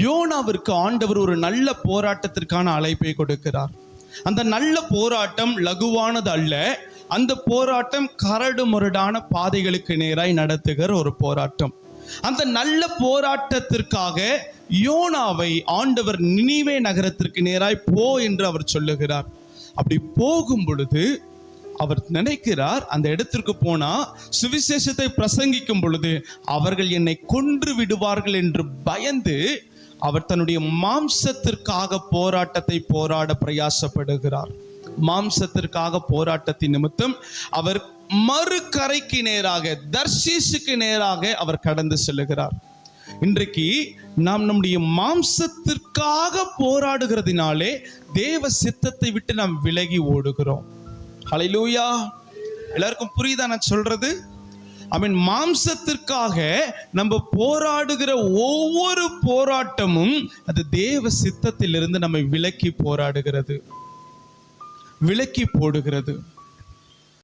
யோனாவிற்கு ஆண்டவர் ஒரு நல்ல போராட்டத்திற்கான அழைப்பை கொடுக்கிறார். அந்த நல்ல போராட்டம் லகுவானது அல்ல. அந்த போராட்டம் கரடு முரடான பாதைகளுக்கு நேராய் நடத்துகிற ஒரு போராட்டம். அந்த நல்ல போராட்டத்திற்காக யோனாவை ஆண்டவர் நினிவே நகரத்திற்கு நேராய் போ என்று அவர் சொல்லுகிறார். அப்படி போகும் பொழுது அவர் நினைக்கிறார், அந்த இடத்திற்கு போனா சுவிசேஷத்தை பிரசங்கிக்கும் பொழுது அவர்கள் என்னை கொன்று விடுவார்கள் என்று பயந்து அவர் தன்னுடைய மாம்சத்திற்காக போராட்டத்தை போராட பிரயாசப்படுகிறார். மாம்சத்திற்காக போராட்டத்தின் நிமித்தம் அவர் மறுகரைக்கு நேராக, தர்ஷீசுக்கு நேராக அவர் கடந்து செல்லுகிறார். இன்றைக்கு நாம் நம்முடைய மாம்சத்திற்காக போராடுகிறதினாலே தேவ சித்தத்தை விட்டு நாம் விலகி ஓடுகிறோம். ஹல்லேலூயா! எல்லாருக்கும் புரியுதா நான் சொல்றது? மாம்சத்திற்காக நம்ம போராடுகிற ஒவ்வொரு போராட்டமும் அது தேவ சித்தத்திலிருந்து நம்மை விலக்கி போராடுகிறது, விலக்கி போடுகிறது.